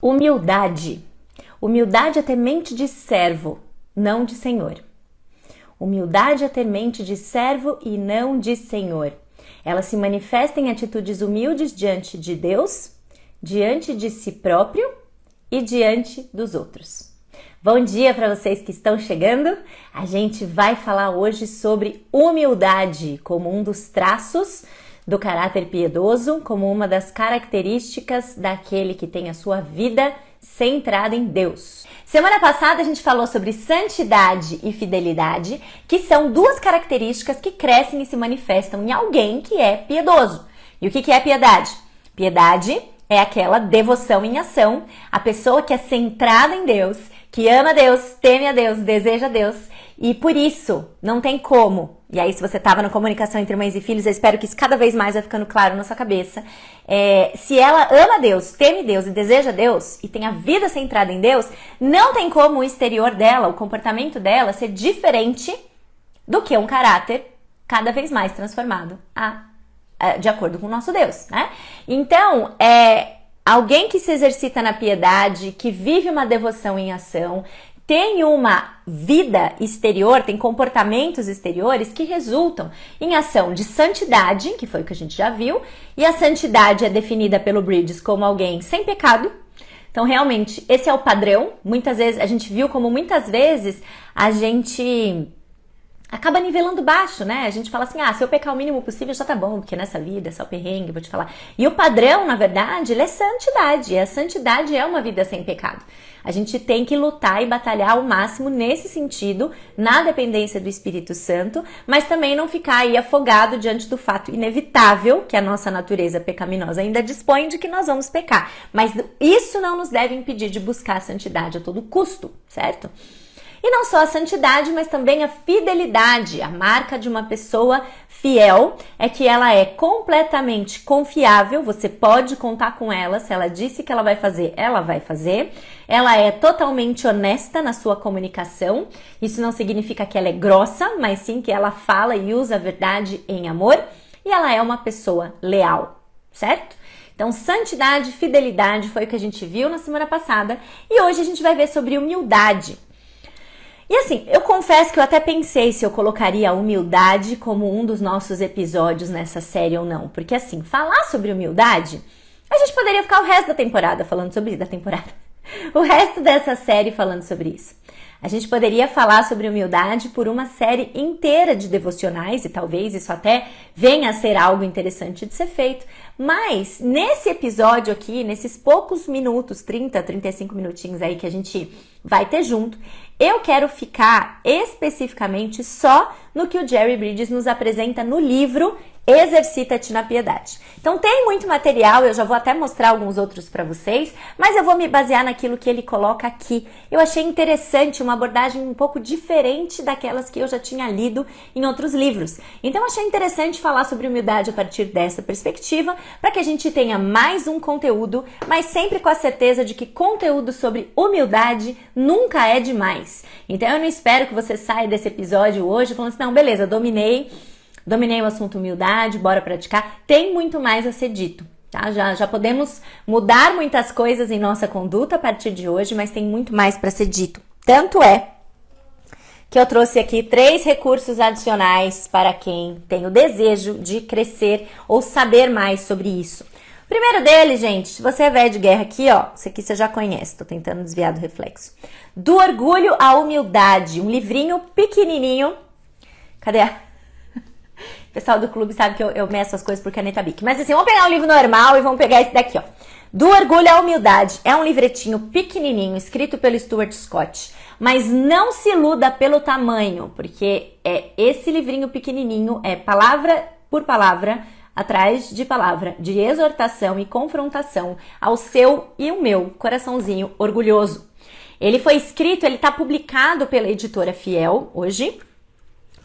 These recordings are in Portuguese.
Humildade. Humildade é ter mente de servo, não de senhor. Humildade é ter mente de servo e não de senhor. Ela se manifesta em atitudes humildes diante de Deus, diante de si próprio e diante dos outros. Bom dia para vocês que estão chegando. A gente vai falar hoje sobre humildade como um dos traços do caráter piedoso, como uma das características daquele que tem a sua vida centrada em Deus. Semana passada a gente falou sobre santidade e fidelidade, que são duas características que crescem e se manifestam em alguém que é piedoso. E o que é piedade? Piedade é aquela devoção em ação, a pessoa que é centrada em Deus, que ama Deus, teme a Deus, deseja Deus, e por isso não tem como. E aí, se você estava na comunicação entre mães e filhos, eu espero que isso cada vez mais vai ficando claro na sua cabeça. Se ela ama Deus, teme Deus e deseja Deus, e tem a vida centrada em Deus, não tem como o exterior dela, o comportamento dela, ser diferente do que um caráter cada vez mais transformado de acordo com o nosso Deus, né? Então, alguém que se exercita na piedade, que vive uma devoção em ação, tem uma vida exterior, tem comportamentos exteriores que resultam em ação de santidade, que foi o que a gente já viu, e a santidade é definida pelo Bridges como alguém sem pecado. Então, realmente, esse é o padrão. Muitas vezes, a gente viu como muitas vezes a gente acaba nivelando baixo, né? A gente fala assim, se eu pecar o mínimo possível já tá bom, porque nessa vida é só perrengue, vou te falar. E o padrão, na verdade, ele é santidade. E a santidade é uma vida sem pecado. A gente tem que lutar e batalhar ao máximo nesse sentido, na dependência do Espírito Santo, mas também não ficar aí afogado diante do fato inevitável que a nossa natureza pecaminosa ainda dispõe de que nós vamos pecar. Mas isso não nos deve impedir de buscar a santidade a todo custo, certo? E não só a santidade, mas também a fidelidade. A marca de uma pessoa fiel é que ela é completamente confiável, você pode contar com ela, se ela disse que ela vai fazer, ela vai fazer. Ela é totalmente honesta na sua comunicação, isso não significa que ela é grossa, mas sim que ela fala e usa a verdade em amor. E ela é uma pessoa leal, certo? Então, santidade, fidelidade foi o que a gente viu na semana passada e hoje a gente vai ver sobre humildade. E assim, eu confesso que eu até pensei se eu colocaria a humildade como um dos nossos episódios nessa série ou não. Porque assim, falar sobre humildade, a gente poderia ficar o resto da temporada falando sobre isso, o resto dessa série falando sobre isso. A gente poderia falar sobre humildade por uma série inteira de devocionais e talvez isso até venha a ser algo interessante de ser feito. Mas nesse episódio aqui, nesses poucos minutos, 30, 35 minutinhos aí que a gente vai ter junto, eu quero ficar especificamente só no que o Jerry Bridges nos apresenta no livro Exercita-te na Piedade. Então tem muito material, eu já vou até mostrar alguns outros para vocês, mas eu vou me basear naquilo que ele coloca aqui. Eu achei interessante, uma abordagem um pouco diferente daquelas que eu já tinha lido em outros livros. Então achei interessante falar sobre humildade a partir dessa perspectiva, para que a gente tenha mais um conteúdo, mas sempre com a certeza de que conteúdo sobre humildade nunca é demais. Então eu não espero que você saia desse episódio hoje falando assim, não, beleza, dominei o assunto humildade, bora praticar. Tem muito mais a ser dito, tá? Já podemos mudar muitas coisas em nossa conduta a partir de hoje, mas tem muito mais para ser dito. Tanto é que eu trouxe aqui 3 recursos adicionais para quem tem o desejo de crescer ou saber mais sobre isso. O primeiro deles, gente, se você é velho de guerra aqui, esse aqui você já conhece, tô tentando desviar do reflexo. Do Orgulho à Humildade, um livrinho pequenininho. Cadê O pessoal do clube sabe que eu meço as coisas por caneta Bic. Mas assim, vamos pegar um livro normal e vamos pegar esse daqui, Do Orgulho à Humildade. É um livretinho pequenininho, escrito pelo Stuart Scott. Mas não se iluda pelo tamanho, porque esse livrinho pequenininho é palavra por palavra, atrás de palavra, de exortação e confrontação ao seu e o meu coraçãozinho orgulhoso. Ele foi escrito, ele está publicado pela editora Fiel hoje,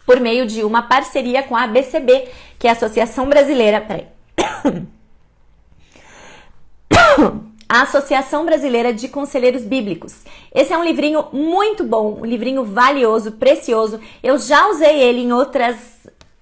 por meio de uma parceria com a ABCB, que é a Associação Brasileira... a Associação Brasileira de Conselheiros Bíblicos. Esse é um livrinho muito bom, um livrinho valioso, precioso. Eu já usei ele em outras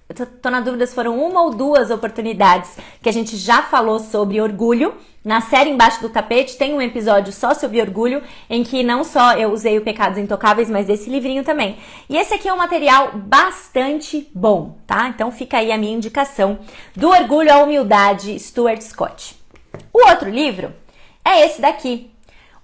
eu tô na dúvida se foram uma ou duas oportunidades que a gente já falou sobre orgulho. Na série Embaixo do Tapete tem um episódio só sobre orgulho, em que não só eu usei o Pecados Intocáveis, mas esse livrinho também. E esse aqui é um material bastante bom, tá? Então fica aí a minha indicação do Orgulho à Humildade, Stuart Scott. O outro livro é esse daqui.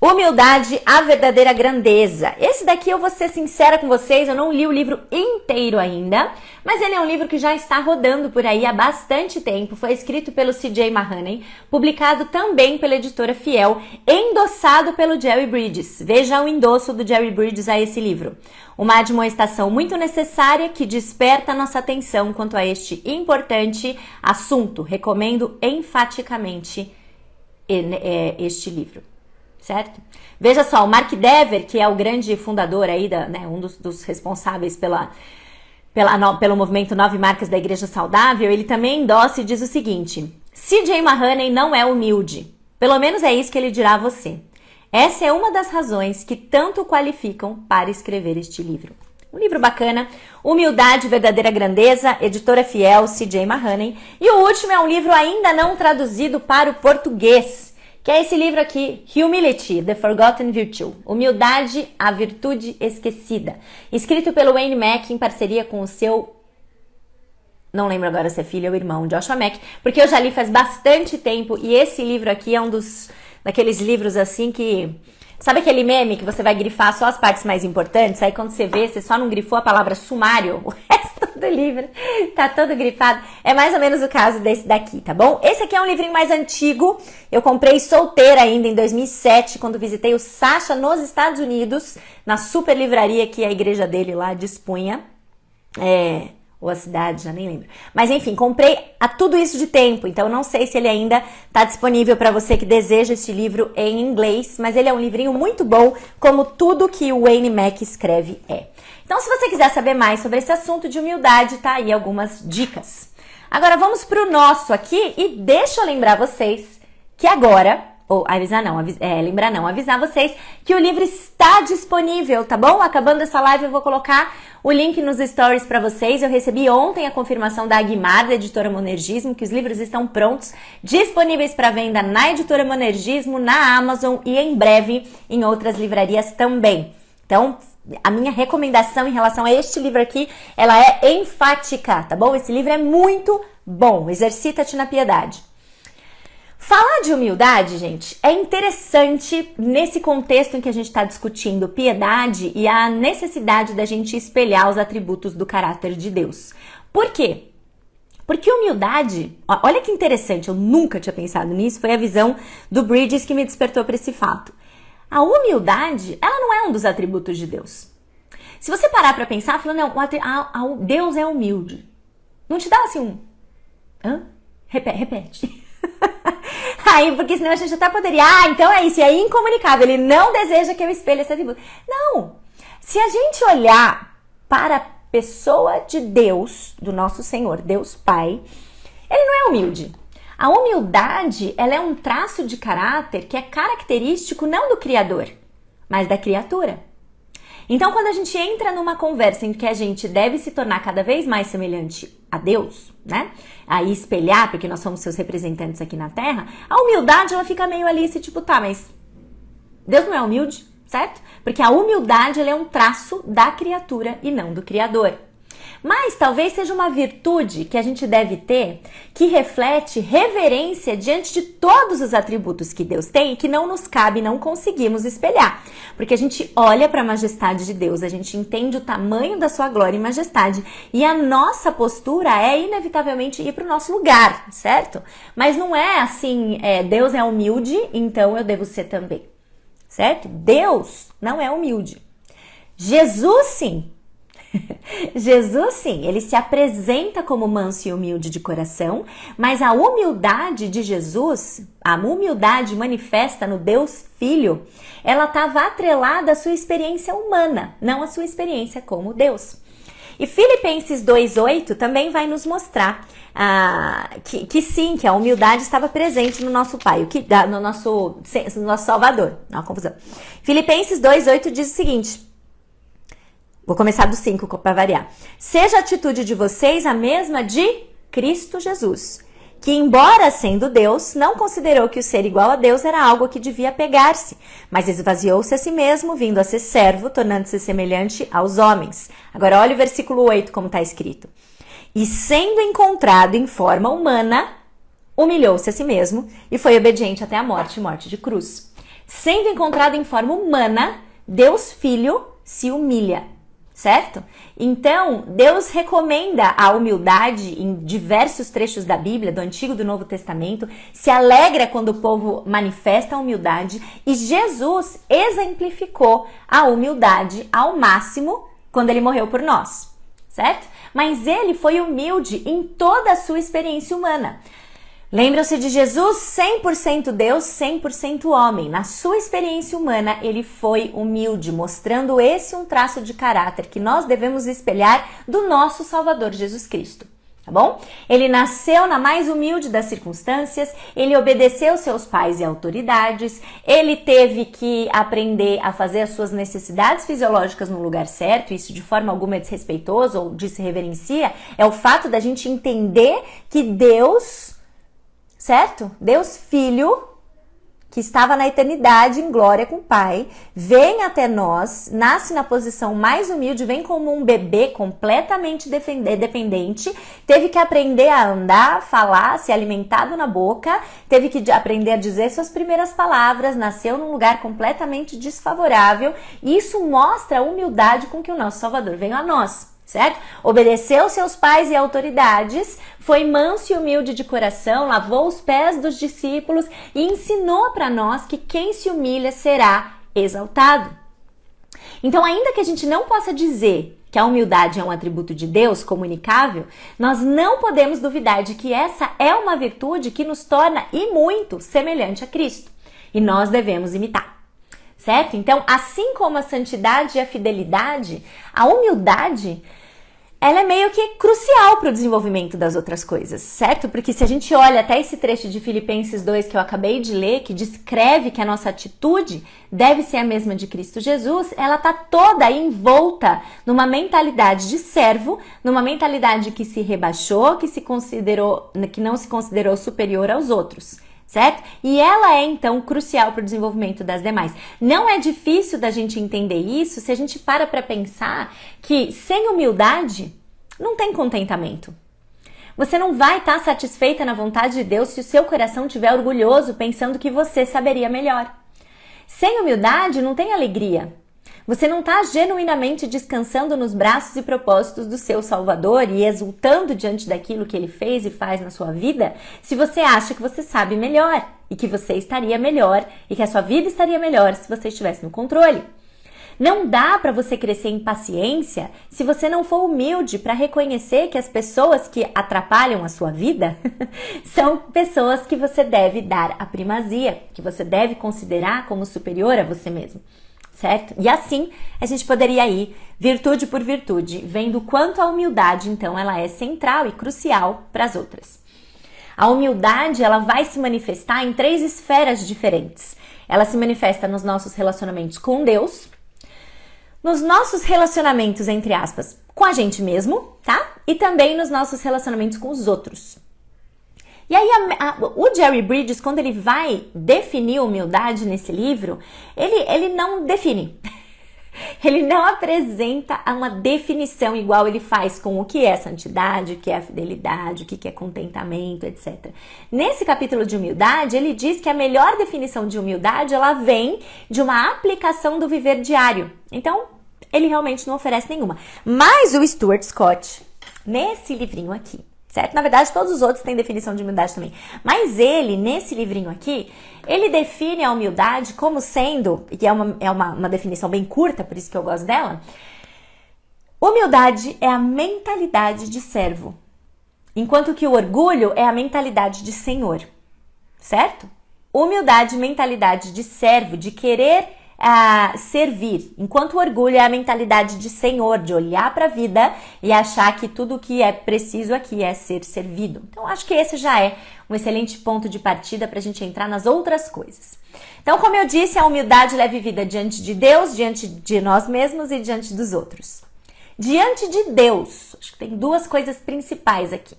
Humildade, a Verdadeira Grandeza. Esse daqui, eu vou ser sincera com vocês, eu não li o livro inteiro ainda, mas ele é um livro que já está rodando por aí há bastante tempo. Foi escrito pelo C.J. Mahoney, publicado também pela editora Fiel, endossado pelo Jerry Bridges. Veja o endosso do Jerry Bridges a esse livro. Uma admoestação muito necessária que desperta nossa atenção quanto a este importante assunto. Recomendo enfaticamente este livro. Certo? Veja só, o Mark Dever, que é o grande fundador aí, um dos responsáveis pelo movimento 9 Marcas da Igreja Saudável, ele também endossa e diz o seguinte: C.J. Mahoney não é humilde. Pelo menos é isso que ele dirá a você. Essa é uma das razões que tanto o qualificam para escrever este livro. Um livro bacana, Humildade, Verdadeira Grandeza, editora Fiel, C.J. Mahoney. E o último é um livro ainda não traduzido para o português, que é esse livro aqui, Humility, The Forgotten Virtue. Humildade, a Virtude Esquecida. Escrito pelo Wayne Mack em parceria com o seu... Não lembro agora se é filho ou irmão, Joshua Mack, porque eu já li faz bastante tempo e esse livro aqui é um daqueles livros assim que... Sabe aquele meme que você vai grifar só as partes mais importantes? Aí quando você vê, você só não grifou a palavra sumário, o resto do livro tá todo grifado. É mais ou menos o caso desse daqui, tá bom? Esse aqui é um livrinho mais antigo. Eu comprei solteira ainda em 2007, quando visitei o Sacha nos Estados Unidos, na super livraria que a igreja dele lá dispunha. Ou a cidade, já nem lembro. Mas enfim, comprei há tudo isso de tempo, então não sei se ele ainda está disponível para você que deseja este livro em inglês, mas ele é um livrinho muito bom, como tudo que o Wayne Mack escreve é. Então, se você quiser saber mais sobre esse assunto de humildade, tá aí algumas dicas. Agora vamos para o nosso aqui e deixa eu lembrar vocês que agora... avisar vocês que o livro está disponível, tá bom? Acabando essa live eu vou colocar o link nos stories para vocês. Eu recebi ontem a confirmação da Aguimar, da editora Monergismo, que os livros estão prontos, disponíveis para venda na editora Monergismo, na Amazon e em breve em outras livrarias também. Então, a minha recomendação em relação a este livro aqui, ela é enfática, tá bom? Esse livro é muito bom. Exercita-te na piedade. Falar de humildade, gente, é interessante nesse contexto em que a gente está discutindo piedade e a necessidade da gente espelhar os atributos do caráter de Deus. Por quê? Porque humildade, olha que interessante, eu nunca tinha pensado nisso, foi a visão do Bridges que me despertou para esse fato. A humildade, ela não é um dos atributos de Deus. Se você parar para pensar, falando, não, Deus é humilde. Não te dá assim um... Hã? Repete. Aí, porque senão a gente até poderia, então é isso, e é incomunicável, ele não deseja que eu espelhe esse atributo. Não! Se a gente olhar para a pessoa de Deus, do nosso Senhor, Deus Pai, ele não é humilde. A humildade, ela é um traço de caráter que é característico não do Criador, mas da criatura. Então, quando a gente entra numa conversa em que a gente deve se tornar cada vez mais semelhante a Deus, né? Aí espelhar, porque nós somos seus representantes aqui na Terra, a humildade, ela fica meio ali, tipo, tá, mas Deus não é humilde, certo? Porque a humildade, ela é um traço da criatura e não do Criador. Mas talvez seja uma virtude que a gente deve ter que reflete reverência diante de todos os atributos que Deus tem e que não nos cabe, não conseguimos espelhar. Porque a gente olha para a majestade de Deus, a gente entende o tamanho da sua glória e majestade e a nossa postura é inevitavelmente ir para o nosso lugar, certo? Mas não é assim, Deus é humilde, então eu devo ser também, certo? Deus não é humilde. Jesus sim. Jesus sim, ele se apresenta como manso e humilde de coração, mas a humildade de Jesus, a humildade manifesta no Deus Filho, ela estava atrelada à sua experiência humana, não à sua experiência como Deus. E Filipenses 2:8 também vai nos mostrar que sim, que a humildade estava presente no nosso Pai, no nosso Salvador. Não, confusão. Filipenses 2:8 diz o seguinte: Vou começar do 5 para variar. Seja a atitude de vocês a mesma de Cristo Jesus, que, embora sendo Deus, não considerou que o ser igual a Deus era algo a que devia pegar-se, mas esvaziou-se a si mesmo, vindo a ser servo, tornando-se semelhante aos homens. Agora olha o versículo 8 como está escrito. E sendo encontrado em forma humana, humilhou-se a si mesmo e foi obediente até a morte, morte de cruz. Sendo encontrado em forma humana, Deus Filho se humilha, certo? Então, Deus recomenda a humildade em diversos trechos da Bíblia, do Antigo e do Novo Testamento, se alegra quando o povo manifesta a humildade e Jesus exemplificou a humildade ao máximo quando ele morreu por nós, certo? Mas ele foi humilde em toda a sua experiência humana. Lembram-se de Jesus, 100% Deus, 100% homem. Na sua experiência humana, ele foi humilde, mostrando esse um traço de caráter que nós devemos espelhar do nosso Salvador Jesus Cristo. Tá bom? Ele nasceu na mais humilde das circunstâncias, ele obedeceu seus pais e autoridades, ele teve que aprender a fazer as suas necessidades fisiológicas no lugar certo, isso de forma alguma é desrespeitoso ou desreverencia, é o fato da gente entender que Deus, certo? Deus Filho, que estava na eternidade em glória com o Pai, vem até nós, nasce na posição mais humilde, vem como um bebê completamente dependente, teve que aprender a andar, falar, ser alimentado na boca, teve que aprender a dizer suas primeiras palavras, nasceu num lugar completamente desfavorável. Isso mostra a humildade com que o nosso Salvador veio a nós. Certo? Obedeceu seus pais e autoridades, foi manso e humilde de coração, lavou os pés dos discípulos e ensinou para nós que quem se humilha será exaltado. Então, ainda que a gente não possa dizer que a humildade é um atributo de Deus comunicável, nós não podemos duvidar de que essa é uma virtude que nos torna e muito semelhante a Cristo. E nós devemos imitar. Certo? Então, assim como a santidade e a fidelidade, a humildade, ela é meio que crucial para o desenvolvimento das outras coisas, certo? Porque se a gente olha até esse trecho de Filipenses 2 que eu acabei de ler, que descreve que a nossa atitude deve ser a mesma de Cristo Jesus, ela está toda envolta numa mentalidade de servo, numa mentalidade que se rebaixou, que não se considerou superior aos outros. Certo? E ela é, então, crucial para o desenvolvimento das demais. Não é difícil da gente entender isso se a gente para pensar que sem humildade não tem contentamento. Você não vai estar satisfeita na vontade de Deus se o seu coração estiver orgulhoso pensando que você saberia melhor. Sem humildade não tem alegria. Você não está genuinamente descansando nos braços e propósitos do seu Salvador e exultando diante daquilo que ele fez e faz na sua vida se você acha que você sabe melhor e que você estaria melhor e que a sua vida estaria melhor se você estivesse no controle. Não dá para você crescer em paciência se você não for humilde para reconhecer que as pessoas que atrapalham a sua vida são pessoas que você deve dar a primazia, que você deve considerar como superior a você mesmo. Certo? E assim a gente poderia ir virtude por virtude, vendo o quanto a humildade, então, ela é central e crucial para as outras. A humildade, ela vai se manifestar em 3 esferas diferentes. Ela se manifesta nos nossos relacionamentos com Deus, nos nossos relacionamentos, entre aspas, com a gente mesmo, tá? E também nos nossos relacionamentos com os outros. E aí o Jerry Bridges, quando ele vai definir humildade nesse livro, ele não define. Ele não apresenta uma definição igual ele faz com o que é santidade, o que é fidelidade, o que é contentamento, etc. Nesse capítulo de humildade, ele diz que a melhor definição de humildade, ela vem de uma aplicação do viver diário. Então, ele realmente não oferece nenhuma. Mas o Stuart Scott, nesse livrinho aqui, certo? Na verdade, todos os outros têm definição de humildade também. Mas ele, nesse livrinho aqui, ele define a humildade como sendo, e é uma definição bem curta, por isso que eu gosto dela, humildade é a mentalidade de servo, enquanto que o orgulho é a mentalidade de senhor, certo? Humildade, mentalidade de servo, de querer servir, enquanto o orgulho é a mentalidade de senhor, de olhar para a vida e achar que tudo o que é preciso aqui é ser servido. Então, acho que esse já é um excelente ponto de partida para a gente entrar nas outras coisas. Então, como eu disse, a humildade é vivida diante de Deus, diante de nós mesmos e diante dos outros. diante de Deus. Acho que tem duas coisas principais aqui.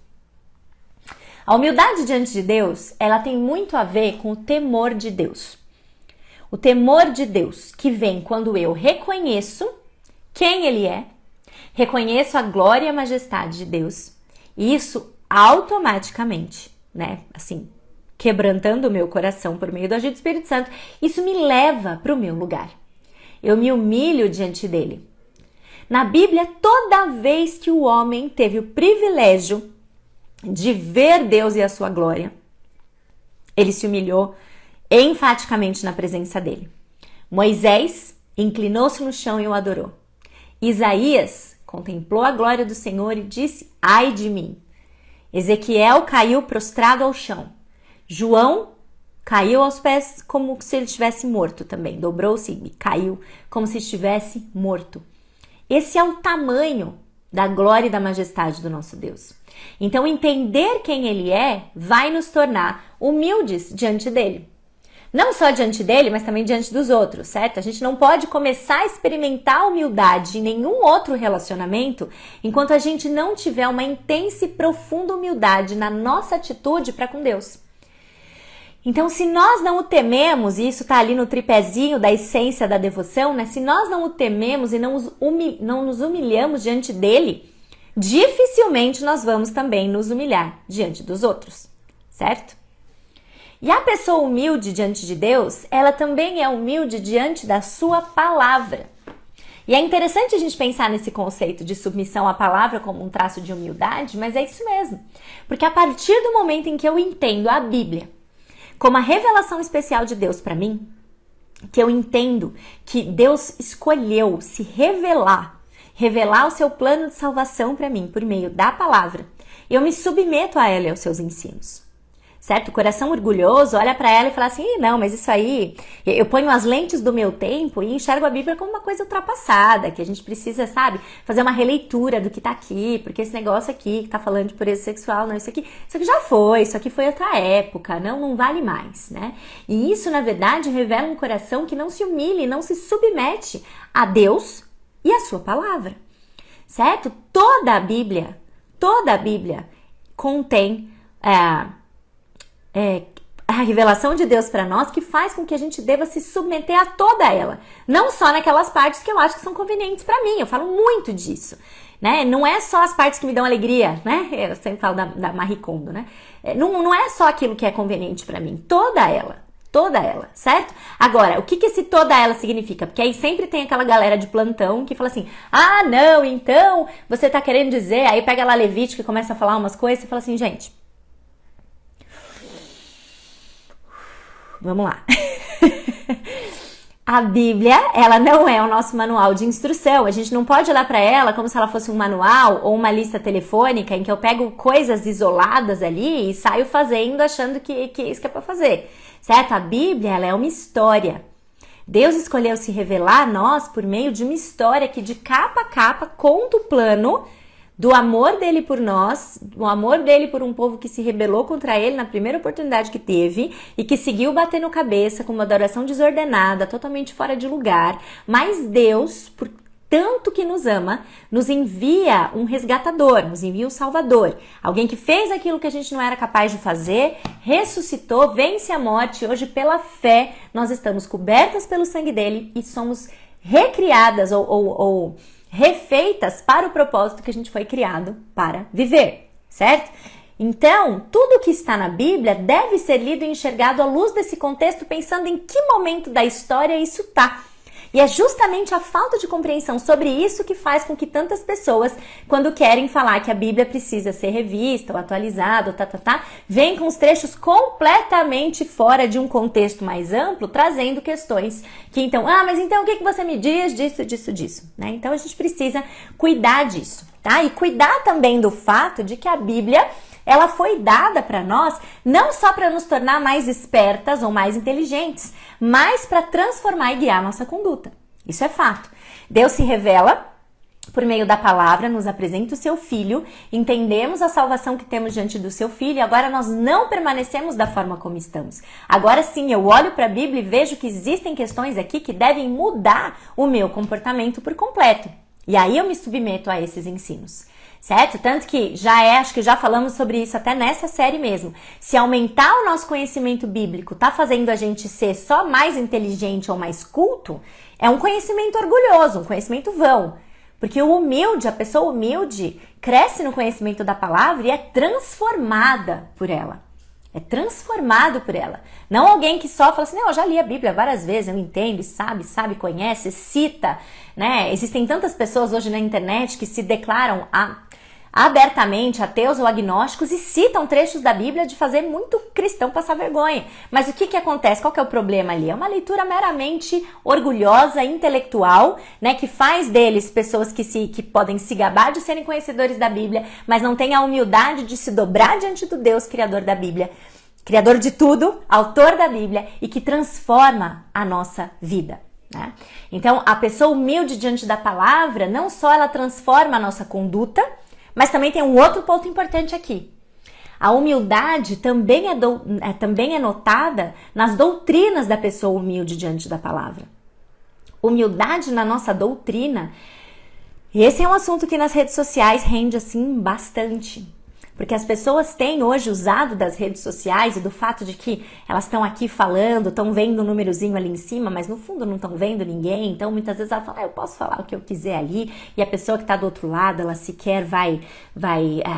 A humildade diante de Deus, ela tem muito a ver com o temor de Deus. O temor de Deus que vem quando eu reconheço quem Ele é, reconheço a glória e a majestade de Deus, e isso automaticamente, né, assim, quebrantando o meu coração por meio do agir do Espírito Santo, isso me leva para o meu lugar. Eu me humilho diante dele. Na Bíblia, toda vez que o homem teve o privilégio de ver Deus e a sua glória, ele se humilhou enfaticamente na presença dele. Moisés inclinou-se no chão e o adorou. Isaías contemplou a glória do Senhor e disse: ai de mim. Ezequiel caiu prostrado ao chão. João caiu aos pés como se ele estivesse morto também. Dobrou-se e caiu como se estivesse morto. Esse é o tamanho da glória e da majestade do nosso Deus. Então, entender quem Ele é vai nos tornar humildes diante dele. Não só diante dele, mas também diante dos outros, certo? A gente não pode começar a experimentar humildade em nenhum outro relacionamento enquanto a gente não tiver uma intensa e profunda humildade na nossa atitude para com Deus. Então, se nós não o tememos, e isso está ali no tripézinho da essência da devoção, né? Se nós não o tememos e não nos humilhamos diante dele, dificilmente nós vamos também nos humilhar diante dos outros, certo? E a pessoa humilde diante de Deus, ela também é humilde diante da sua palavra. E é interessante a gente pensar nesse conceito de submissão à palavra como um traço de humildade, mas é isso mesmo. Porque a partir do momento em que eu entendo a Bíblia como a revelação especial de Deus para mim, que eu entendo que Deus escolheu se revelar o seu plano de salvação para mim por meio da palavra, eu me submeto a ela e aos seus ensinos. Certo? O coração orgulhoso olha para ela e fala assim: não, mas isso aí, eu ponho as lentes do meu tempo e enxergo a Bíblia como uma coisa ultrapassada, que a gente precisa, sabe, fazer uma releitura do que tá aqui, porque esse negócio aqui que tá falando de pureza sexual, não, isso aqui já foi, isso aqui foi outra época, não vale mais, né? E isso, na verdade, revela um coração que não se humilha e não se submete a Deus e a sua palavra, certo? Toda a Bíblia contém a revelação de Deus para nós, que faz com que a gente deva se submeter a toda ela. Não só naquelas partes que eu acho que são convenientes para mim. Eu falo muito disso, né? Não é só as partes que me dão alegria, né? Eu sempre falo da Marie Kondo, né? Não é só aquilo que é conveniente para mim. Toda ela, certo? Agora, o que esse toda ela significa? Porque aí sempre tem aquela galera de plantão que fala assim: ah, não, então você tá querendo dizer... Aí pega lá Levítico e começa a falar umas coisas e fala assim: gente, vamos lá. A Bíblia, ela não é o nosso manual de instrução. A gente não pode olhar para ela como se ela fosse um manual ou uma lista telefônica em que eu pego coisas isoladas ali e saio fazendo achando que é isso que é para fazer, certo? A Bíblia, ela é uma história. Deus escolheu se revelar a nós por meio de uma história que de capa a capa conta o plano do amor dele por nós, do amor dele por um povo que se rebelou contra ele na primeira oportunidade que teve e que seguiu batendo cabeça com uma adoração desordenada, totalmente fora de lugar. Mas Deus, por tanto que nos ama, nos envia um resgatador, nos envia um salvador. Alguém que fez aquilo que a gente não era capaz de fazer, ressuscitou, vence a morte. Hoje, pela fé, nós estamos cobertas pelo sangue dele e somos recriadas ou refeitas para o propósito que a gente foi criado para viver, certo? Então, tudo que está na Bíblia deve ser lido e enxergado à luz desse contexto, pensando em que momento da história isso está. E é justamente a falta de compreensão sobre isso que faz com que tantas pessoas, quando querem falar que a Bíblia precisa ser revista ou atualizada, vêm com os trechos completamente fora de um contexto mais amplo, trazendo questões que então, mas então o que você me diz disso, né? Então a gente precisa cuidar disso, tá? E cuidar também do fato de que a Bíblia, ela foi dada para nós não só para nos tornar mais espertas ou mais inteligentes, mas para transformar e guiar a nossa conduta. Isso é fato. Deus se revela por meio da palavra, nos apresenta o seu Filho, entendemos a salvação que temos diante do seu Filho e agora nós não permanecemos da forma como estamos. Agora sim, eu olho para a Bíblia e vejo que existem questões aqui que devem mudar o meu comportamento por completo. E aí eu me submeto a esses ensinos, certo? Tanto que acho que já falamos sobre isso até nessa série mesmo. Se aumentar o nosso conhecimento bíblico tá fazendo a gente ser só mais inteligente ou mais culto, é um conhecimento orgulhoso, um conhecimento vão. Porque o humilde, a pessoa humilde, cresce no conhecimento da palavra e é transformada por ela. É transformado por ela. Não alguém que só fala assim, não, eu já li a Bíblia várias vezes, eu entendo, sabe, conhece, cita, né? Existem tantas pessoas hoje na internet que se declaram abertamente ateus ou agnósticos e citam trechos da Bíblia de fazer muito cristão passar vergonha. Mas o que acontece? Qual que é o problema ali? É uma leitura meramente orgulhosa, intelectual, né, que faz deles pessoas que podem se gabar de serem conhecedores da Bíblia, mas não têm a humildade de se dobrar diante do Deus criador da Bíblia, criador de tudo, autor da Bíblia e que transforma a nossa vida. Né? Então, a pessoa humilde diante da palavra, não só ela transforma a nossa conduta, mas também tem um outro ponto importante aqui. A humildade também é notada nas doutrinas da pessoa humilde diante da palavra. Humildade na nossa doutrina, esse é um assunto que nas redes sociais rende assim bastante. Porque as pessoas têm hoje usado das redes sociais e do fato de que elas estão aqui falando, estão vendo um númerozinho ali em cima, mas no fundo não estão vendo ninguém. Então muitas vezes ela fala, eu posso falar o que eu quiser ali. E a pessoa que está do outro lado, ela sequer vai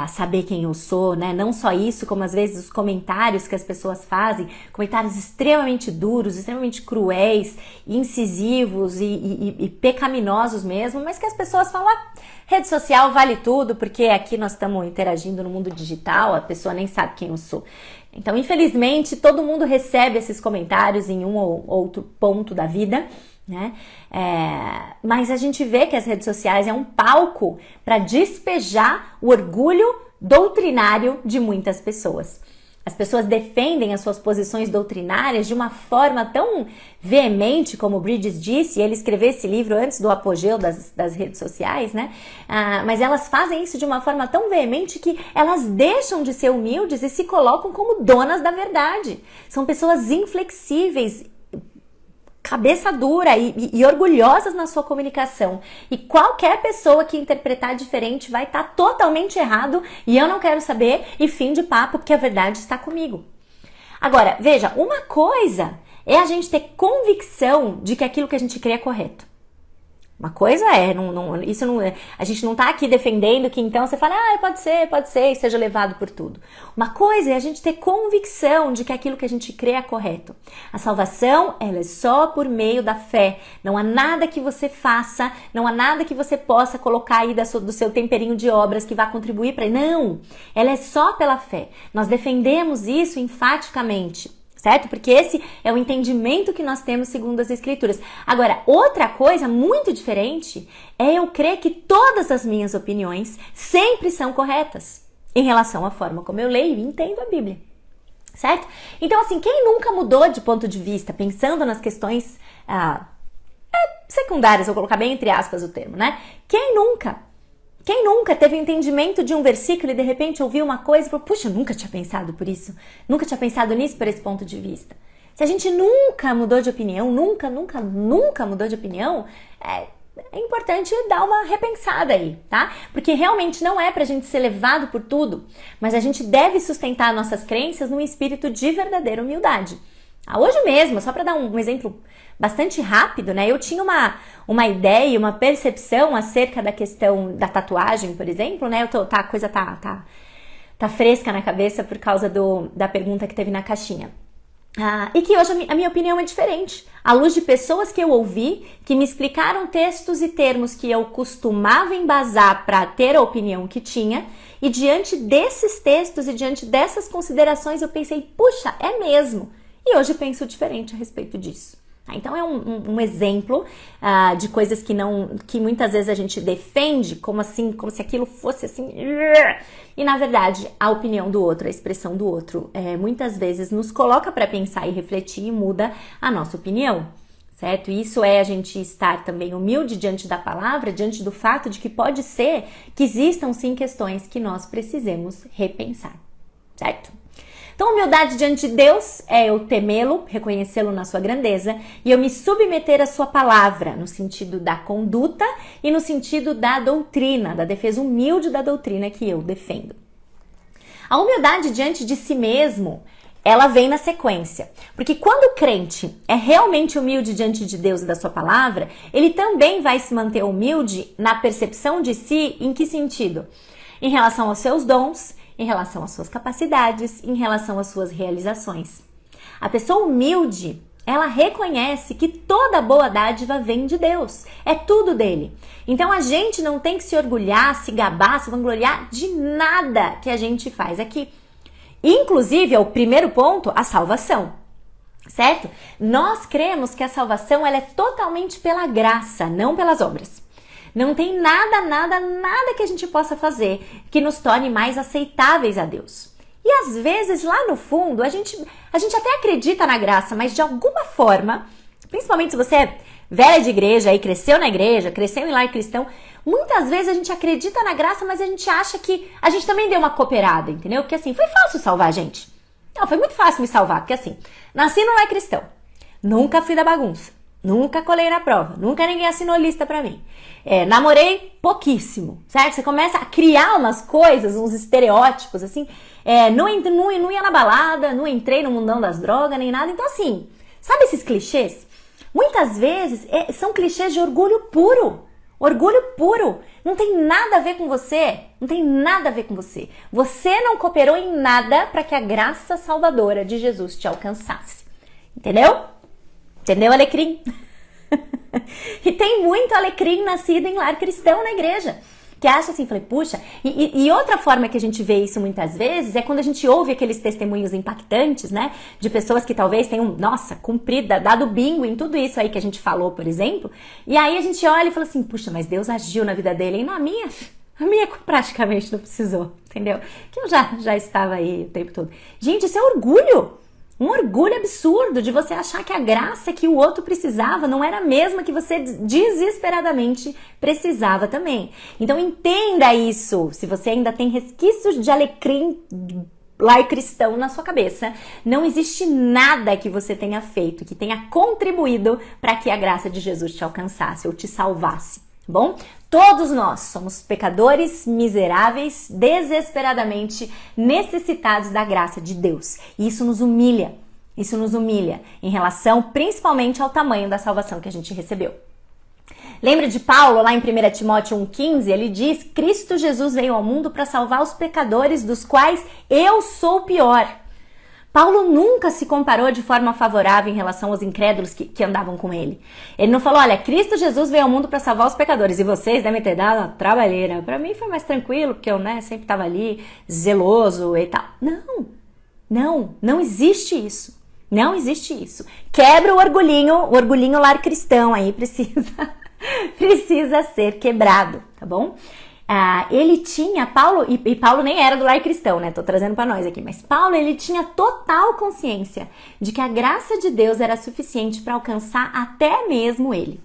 saber quem eu sou, né? Não só isso, como às vezes os comentários que as pessoas fazem, comentários extremamente duros, extremamente cruéis, incisivos e pecaminosos mesmo, mas que as pessoas falam, rede social vale tudo, porque aqui nós estamos interagindo no mundo digital, a pessoa nem sabe quem eu sou. Então, infelizmente, todo mundo recebe esses comentários em um ou outro ponto da vida, né? Mas a gente vê que as redes sociais é um palco para despejar o orgulho doutrinário de muitas pessoas. As pessoas defendem as suas posições doutrinárias de uma forma tão veemente, como o Bridges disse, e ele escreveu esse livro antes do apogeu das redes sociais, né? Mas elas fazem isso de uma forma tão veemente que elas deixam de ser humildes e se colocam como donas da verdade. São pessoas inflexíveis, cabeça dura e orgulhosas na sua comunicação. E qualquer pessoa que interpretar diferente vai estar totalmente errado e eu não quero saber e fim de papo, porque a verdade está comigo. Agora, veja, uma coisa é a gente ter convicção de que aquilo que a gente crê é correto. Uma coisa a gente não tá aqui defendendo que então você fala, pode ser, e seja levado por tudo. Uma coisa é a gente ter convicção de que aquilo que a gente crê é correto. A salvação, ela é só por meio da fé. Não há nada que você faça, não há nada que você possa colocar aí do seu temperinho de obras que vá contribuir para... Não! Ela é só pela fé. Nós defendemos isso enfaticamente. Certo? Porque esse é o entendimento que nós temos segundo as Escrituras. Agora, outra coisa muito diferente é eu crer que todas as minhas opiniões sempre são corretas em relação à forma como eu leio e entendo a Bíblia. Certo? Então, assim, quem nunca mudou de ponto de vista, pensando nas questões secundárias, vou colocar bem entre aspas o termo, né? Quem nunca teve entendimento de um versículo e de repente ouviu uma coisa e falou, puxa, eu nunca tinha pensado por isso, nunca tinha pensado nisso por esse ponto de vista. Se a gente nunca mudou de opinião, nunca mudou de opinião, é importante dar uma repensada aí, tá? Porque realmente não é pra gente ser levado por tudo, mas a gente deve sustentar nossas crenças num espírito de verdadeira humildade. Hoje mesmo, só para dar um exemplo bastante rápido, né? Eu tinha uma ideia, uma percepção acerca da questão da tatuagem, por exemplo, né? A coisa tá fresca na cabeça por causa da pergunta que teve na caixinha. E que hoje a minha opinião é diferente. À luz de pessoas que eu ouvi, que me explicaram textos e termos que eu costumava embasar para ter a opinião que tinha, e diante desses textos e diante dessas considerações eu pensei, puxa, é mesmo. E hoje penso diferente a respeito disso. Então é um exemplo de coisas que muitas vezes a gente defende como se aquilo fosse assim. E na verdade a opinião do outro, a expressão do outro, muitas vezes nos coloca para pensar e refletir e muda a nossa opinião. Certo? Isso é a gente estar também humilde diante da palavra, diante do fato de que pode ser que existam sim questões que nós precisemos repensar. Certo? Então, humildade diante de Deus é eu temê-lo, reconhecê-lo na sua grandeza e eu me submeter à sua palavra, no sentido da conduta e no sentido da doutrina, da defesa humilde da doutrina que eu defendo. A humildade diante de si mesmo, ela vem na sequência. Porque quando o crente é realmente humilde diante de Deus e da sua palavra, ele também vai se manter humilde na percepção de si, em que sentido? Em relação aos seus dons, em relação às suas capacidades, em relação às suas realizações. A pessoa humilde, ela reconhece que toda boa dádiva vem de Deus, é tudo dele. Então a gente não tem que se orgulhar, se gabar, se vangloriar de nada que a gente faz aqui. Inclusive, é o primeiro ponto, a salvação, certo? Nós cremos que a salvação ela é totalmente pela graça, não pelas obras. Não tem nada que a gente possa fazer que nos torne mais aceitáveis a Deus. E às vezes, lá no fundo, a gente até acredita na graça, mas de alguma forma, principalmente se você é velha de igreja e cresceu na igreja, cresceu em lar cristão, muitas vezes a gente acredita na graça, mas a gente acha que a gente também deu uma cooperada, entendeu? Porque assim, foi fácil salvar a gente. Não, foi muito fácil me salvar, porque assim, nasci no lar cristão, nunca fui da bagunça, nunca colei na prova, nunca ninguém assinou lista pra mim. Namorei pouquíssimo, certo? Você começa a criar umas coisas, uns estereótipos, assim, não ia na balada, não entrei no mundão das drogas, nem nada. Então assim, sabe esses clichês? Muitas vezes são clichês de orgulho puro. Orgulho puro. Não tem nada a ver com você. Não tem nada a ver com você. Você não cooperou em nada para que a graça salvadora de Jesus te alcançasse. Entendeu? Entendeu, alecrim? E tem muito alecrim nascido em lar cristão na igreja. Que acha assim, falei, puxa, e outra forma que a gente vê isso muitas vezes é quando a gente ouve aqueles testemunhos impactantes, né, de pessoas que talvez tenham, nossa, cumprido, dado bingo em tudo isso aí que a gente falou, por exemplo, e aí a gente olha e fala assim, puxa, mas Deus agiu na vida dele, e na minha praticamente não precisou, entendeu? Que eu já estava aí o tempo todo. Gente, isso é orgulho! Um orgulho absurdo de você achar que a graça que o outro precisava não era a mesma que você desesperadamente precisava também. Então entenda isso. Se você ainda tem resquícios de alecrim lar cristão na sua cabeça, não existe nada que você tenha feito que tenha contribuído para que a graça de Jesus te alcançasse ou te salvasse. Bom, todos nós somos pecadores miseráveis, desesperadamente necessitados da graça de Deus. E isso nos humilha em relação principalmente ao tamanho da salvação que a gente recebeu. Lembra de Paulo, lá em 1 Timóteo 1,15, ele diz, Cristo Jesus veio ao mundo para salvar os pecadores, dos quais eu sou o pior. Paulo nunca se comparou de forma favorável em relação aos incrédulos que andavam com ele. Ele não falou, olha, Cristo Jesus veio ao mundo para salvar os pecadores e vocês devem ter dado uma trabalheira. Para mim foi mais tranquilo, porque eu sempre estava ali zeloso e tal. Não existe isso. Não existe isso. Quebra o orgulhinho lar cristão aí, precisa ser quebrado, tá bom? Ele tinha, Paulo, e Paulo nem era do lar cristão, né? Tô trazendo pra nós aqui, mas Paulo, ele tinha total consciência de que a graça de Deus era suficiente para alcançar até mesmo ele.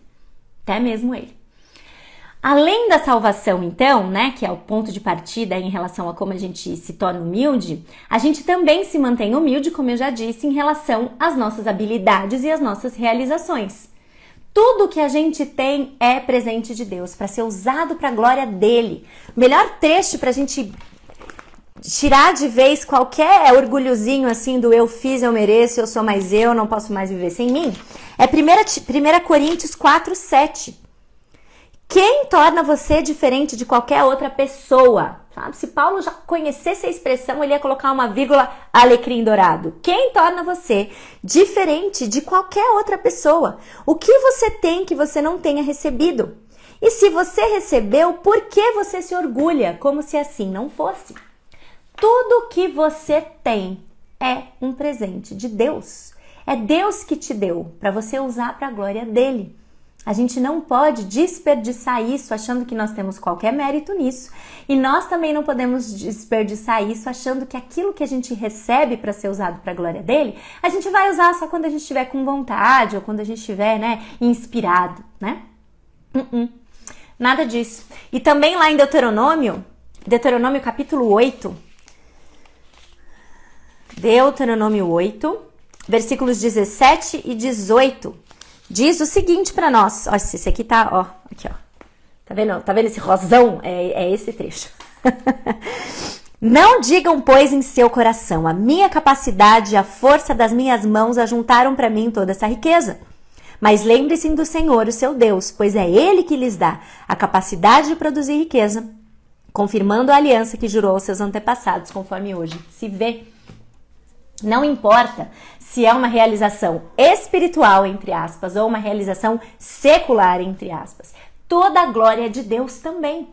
Além da salvação, então, né, que é o ponto de partida em relação a como a gente se torna humilde, a gente também se mantém humilde, como eu já disse, em relação às nossas habilidades e às nossas realizações. Tudo que a gente tem é presente de Deus, para ser usado para a glória dele. O melhor trecho para a gente tirar de vez qualquer orgulhozinho assim do eu fiz, eu mereço, eu sou mais eu, não posso mais viver sem mim, é 1 Coríntios 4:7. Quem torna você diferente de qualquer outra pessoa? Sabe? Se Paulo já conhecesse a expressão, ele ia colocar uma vírgula alecrim dourado. Quem torna você diferente de qualquer outra pessoa? O que você tem que você não tenha recebido? E se você recebeu, por que você se orgulha como se assim não fosse? Tudo que você tem é um presente de Deus. É Deus que te deu para você usar para a glória dele. A gente não pode desperdiçar isso achando que nós temos qualquer mérito nisso. E nós também não podemos desperdiçar isso achando que aquilo que a gente recebe para ser usado para a glória dele, a gente vai usar só quando a gente estiver com vontade ou quando a gente estiver, né, inspirado, né? Nada disso. E também lá em Deuteronômio capítulo 8, Deuteronômio 8, versículos 17 e 18, diz o seguinte para nós. Ó, esse aqui tá, ó, aqui, ó. Tá vendo esse rosão? É esse trecho. Não digam, pois, em seu coração, a minha capacidade e a força das minhas mãos ajuntaram para mim toda essa riqueza. Mas lembre-se do Senhor, o seu Deus, pois é Ele que lhes dá a capacidade de produzir riqueza, confirmando a aliança que jurou aos seus antepassados, conforme hoje se vê. Não importa se é uma realização espiritual, entre aspas, ou uma realização secular, entre aspas. Toda a glória é de Deus também.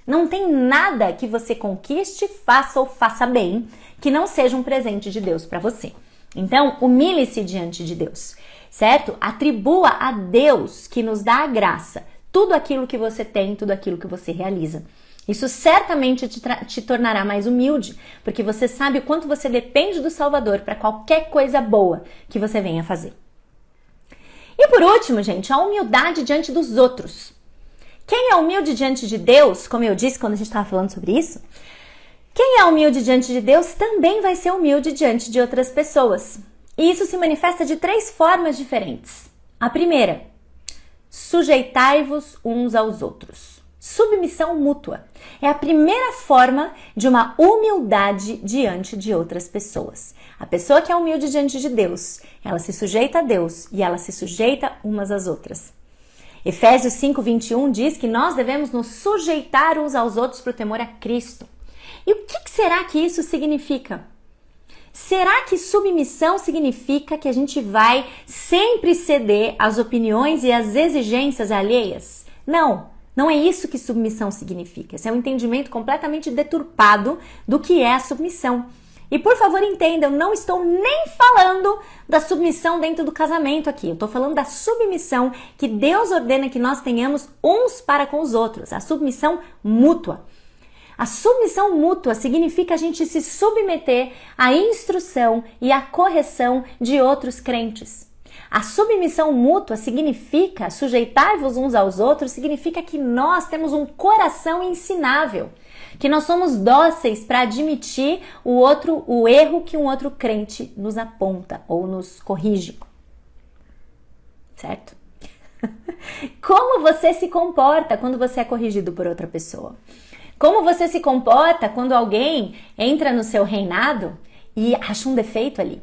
Não tem nada que você conquiste, faça ou faça bem, que não seja um presente de Deus para você. Então, humilhe-se diante de Deus, certo? Atribua a Deus, que nos dá a graça, tudo aquilo que você tem, tudo aquilo que você realiza. Isso certamente te tornará mais humilde, porque você sabe o quanto você depende do Salvador para qualquer coisa boa que você venha fazer. E por último, gente, a humildade diante dos outros. Quem é humilde diante de Deus, como eu disse quando a gente estava falando sobre isso, quem é humilde diante de Deus também vai ser humilde diante de outras pessoas. E isso se manifesta de 3 formas diferentes. A primeira, sujeitai-vos uns aos outros. Submissão mútua. É a primeira forma de uma humildade diante de outras pessoas. A pessoa que é humilde diante de Deus, ela se sujeita a Deus e ela se sujeita umas às outras. Efésios 5:21 diz que nós devemos nos sujeitar uns aos outros por temor a Cristo. E o que será que isso significa? Será que submissão significa que a gente vai sempre ceder às opiniões e às exigências alheias? Não, não é isso que submissão significa. Esse é um entendimento completamente deturpado do que é a submissão. E por favor entenda, eu não estou nem falando da submissão dentro do casamento aqui. Eu estou falando da submissão que Deus ordena que nós tenhamos uns para com os outros. A submissão mútua. A submissão mútua significa a gente se submeter à instrução e à correção de outros crentes. A submissão mútua significa, sujeitar-vos uns aos outros, significa que nós temos um coração ensinável, que nós somos dóceis para admitir o erro que um outro crente nos aponta ou nos corrige. Certo? Como você se comporta quando você é corrigido por outra pessoa? Como você se comporta quando alguém entra no seu reinado e acha um defeito ali?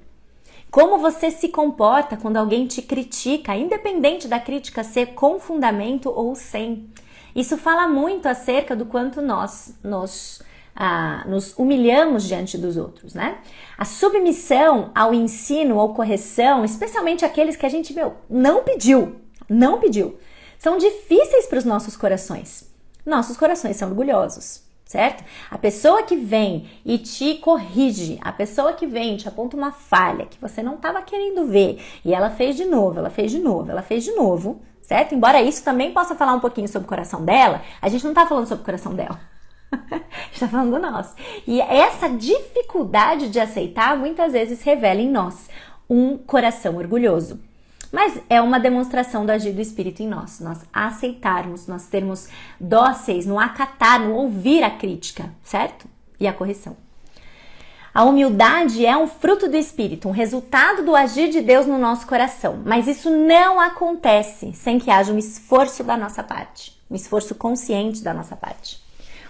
Como você se comporta quando alguém te critica, independente da crítica ser com fundamento ou sem? Isso fala muito acerca do quanto nós nos humilhamos diante dos outros, né? A submissão ao ensino ou correção, especialmente aqueles que a gente, não pediu, são difíceis para os nossos corações. Nossos corações são orgulhosos, certo? A pessoa que vem e te corrige, a pessoa que vem e te aponta uma falha que você não estava querendo ver e ela fez de novo, certo? Embora isso também possa falar um pouquinho sobre o coração dela, a gente não está falando sobre o coração dela. A gente está falando do nosso. E essa dificuldade de aceitar muitas vezes revela em nós um coração orgulhoso. Mas é uma demonstração do agir do Espírito em nós aceitarmos, nós termos dóceis no acatar, no ouvir a crítica, certo? E a correção. A humildade é um fruto do Espírito, um resultado do agir de Deus no nosso coração. Mas isso não acontece sem que haja um esforço da nossa parte, um esforço consciente da nossa parte.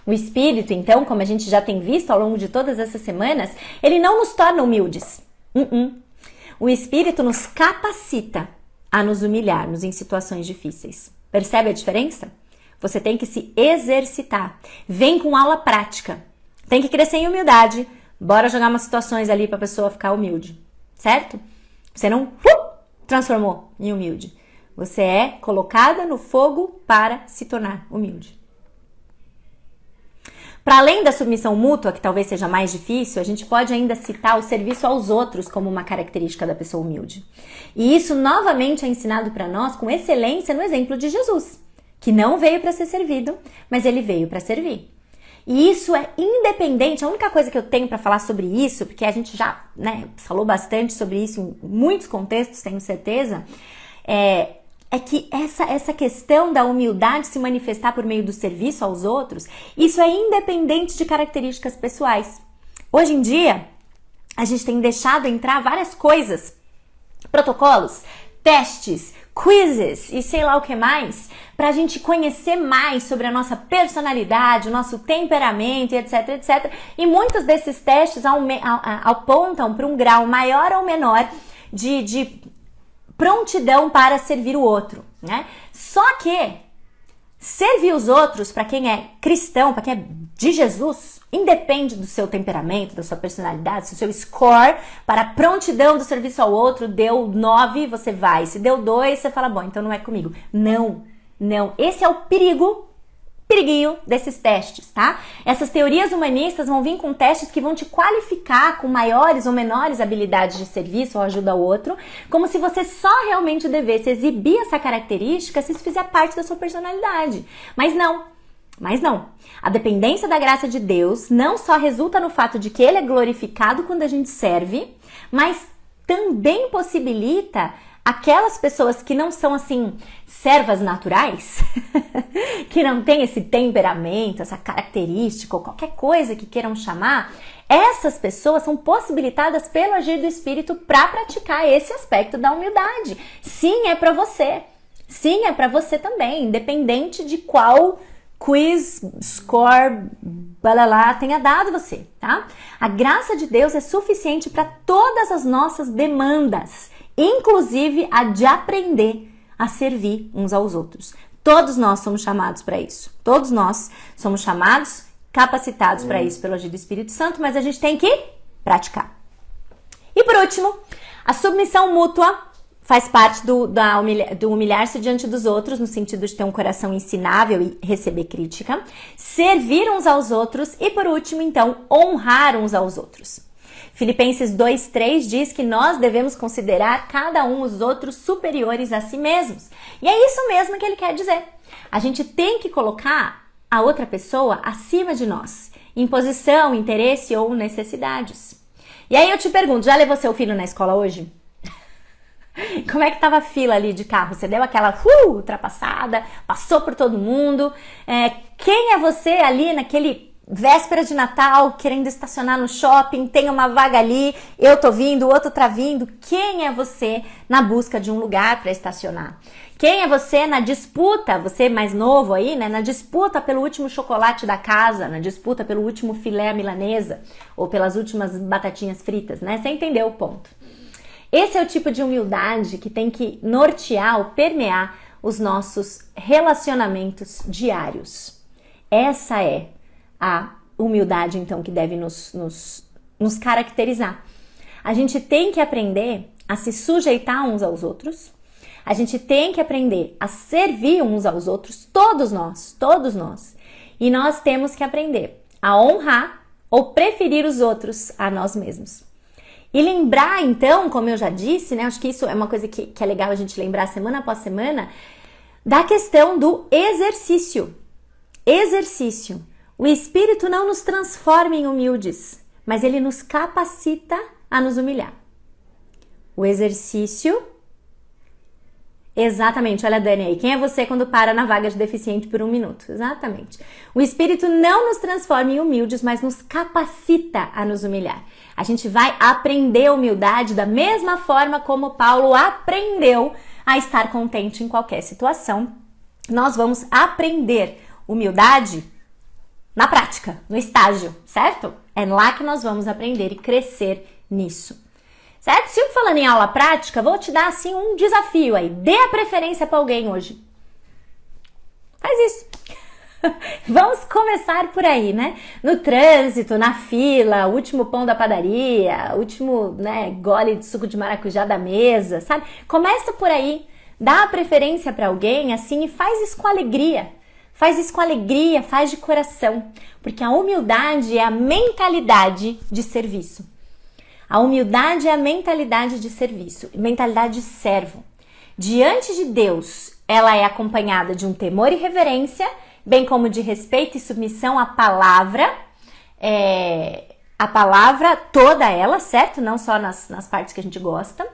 O Espírito, então, como a gente já tem visto ao longo de todas essas semanas, ele não nos torna humildes. O Espírito nos capacita a nos humilharmos em situações difíceis. Percebe a diferença? Você tem que se exercitar. Vem com aula prática. Tem que crescer em humildade. Bora jogar umas situações ali para a pessoa ficar humilde. Certo? Você não transformou em humilde. Você é colocada no fogo para se tornar humilde. Para além da submissão mútua, que talvez seja mais difícil, a gente pode ainda citar o serviço aos outros como uma característica da pessoa humilde. E isso novamente é ensinado para nós com excelência no exemplo de Jesus, que não veio para ser servido, mas ele veio para servir. E isso é independente, a única coisa que eu tenho para falar sobre isso, porque a gente já falou bastante sobre isso em muitos contextos, tenho certeza, é que essa questão da humildade se manifestar por meio do serviço aos outros, isso é independente de características pessoais. Hoje em dia, a gente tem deixado entrar várias coisas, protocolos, testes, quizzes e sei lá o que mais, pra gente conhecer mais sobre a nossa personalidade, o nosso temperamento, etc, etc. E muitos desses testes apontam para um grau maior ou menor de prontidão para servir o outro, né? Só que servir os outros, para quem é cristão, para quem é de Jesus, independe do seu temperamento, da sua personalidade. Se o seu score para a prontidão do serviço ao outro deu 9, você vai. Se deu 2, você fala, bom, então não é comigo. Não. Esse é o periguinho desses testes, tá? Essas teorias humanistas vão vir com testes que vão te qualificar com maiores ou menores habilidades de serviço ou ajuda ao outro, como se você só realmente devesse exibir essa característica se isso fizer parte da sua personalidade. Mas não. A dependência da graça de Deus não só resulta no fato de que Ele é glorificado quando a gente serve, mas também possibilita aquelas pessoas que não são, assim, servas naturais, que não têm esse temperamento, essa característica, ou qualquer coisa que queiram chamar, essas pessoas são possibilitadas pelo agir do Espírito para praticar esse aspecto da humildade. Sim, é para você. Sim, é para você também, independente de qual quiz, score, balalá tenha dado você, tá? A graça de Deus é suficiente para todas as nossas demandas, inclusive a de aprender a servir uns aos outros. Todos nós somos chamados para isso. Todos nós somos chamados, capacitados para isso pelo agir do Espírito Santo, mas a gente tem que praticar. E por último, a submissão mútua faz parte do humilhar-se diante dos outros, no sentido de ter um coração ensinável e receber crítica, servir uns aos outros e, por último, então, honrar uns aos outros. Filipenses 2:3 diz que nós devemos considerar cada um os outros superiores a si mesmos. E é isso mesmo que ele quer dizer. A gente tem que colocar a outra pessoa acima de nós, em posição, interesse ou necessidades. E aí eu te pergunto, já levou seu filho na escola hoje? Como é que tava a fila ali de carro? Você deu aquela ultrapassada, passou por todo mundo? Quem é você ali naquele véspera de Natal, querendo estacionar no shopping, tem uma vaga ali, eu tô vindo, o outro tá vindo? Quem é você na busca de um lugar para estacionar? Quem é você na disputa, você mais novo aí, né? Na disputa pelo último chocolate da casa, na disputa pelo último filé à milanesa, ou pelas últimas batatinhas fritas, né? Você entendeu o ponto. Esse é o tipo de humildade que tem que nortear ou permear os nossos relacionamentos diários. Essa é a humildade, então, que deve nos caracterizar. A gente tem que aprender a se sujeitar uns aos outros. A gente tem que aprender a servir uns aos outros, todos nós. E nós temos que aprender a honrar ou preferir os outros a nós mesmos. E lembrar, então, como eu já disse, né? Acho que isso é uma coisa que é legal a gente lembrar semana após semana, da questão do exercício. O Espírito não nos transforma em humildes, mas ele nos capacita a nos humilhar. O exercício... Exatamente, olha a Dani aí. Quem é você quando para na vaga de deficiente por 1 minuto? Exatamente. O Espírito não nos transforma em humildes, mas nos capacita a nos humilhar. A gente vai aprender humildade da mesma forma como Paulo aprendeu a estar contente em qualquer situação. Nós vamos aprender humildade na prática, no estágio, certo? É lá que nós vamos aprender e crescer nisso. Certo? Se eu falando em aula prática, vou te dar assim um desafio aí. Dê a preferência para alguém hoje. Faz isso. Vamos começar por aí, né? No trânsito, na fila, o último pão da padaria, o último, né, gole de suco de maracujá da mesa, sabe? Começa por aí, dá a preferência para alguém assim e faz isso com alegria. Faz isso com alegria, faz de coração. Porque a humildade é a mentalidade de serviço. A humildade é a mentalidade de serviço, mentalidade de servo. Diante de Deus, ela é acompanhada de um temor e reverência, bem como de respeito e submissão à palavra, a palavra toda ela, certo? Não só nas partes que a gente gosta.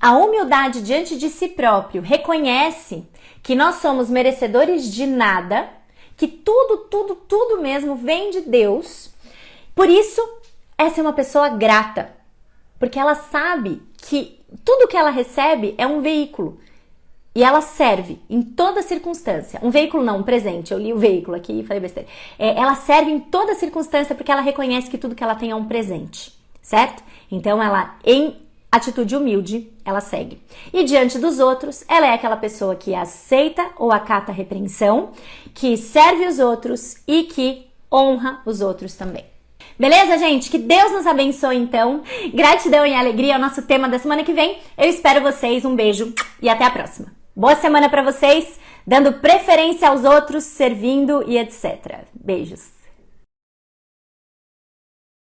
A humildade diante de si próprio reconhece que nós somos merecedores de nada, que tudo mesmo vem de Deus. Por isso, essa é uma pessoa grata, porque ela sabe que tudo que ela recebe é um veículo e ela serve em toda circunstância. Um veículo não, um presente. Eu li o veículo aqui e falei besteira. Ela serve em toda circunstância porque ela reconhece que tudo que ela tem é um presente, certo? Então ela, em atitude humilde, ela segue. E diante dos outros, ela é aquela pessoa que aceita ou acata a repreensão, que serve os outros e que honra os outros também. Beleza, gente? Que Deus nos abençoe, então. Gratidão e alegria é o nosso tema da semana que vem. Eu espero vocês. Um beijo e até a próxima. Boa semana para vocês, dando preferência aos outros, servindo e etc. Beijos.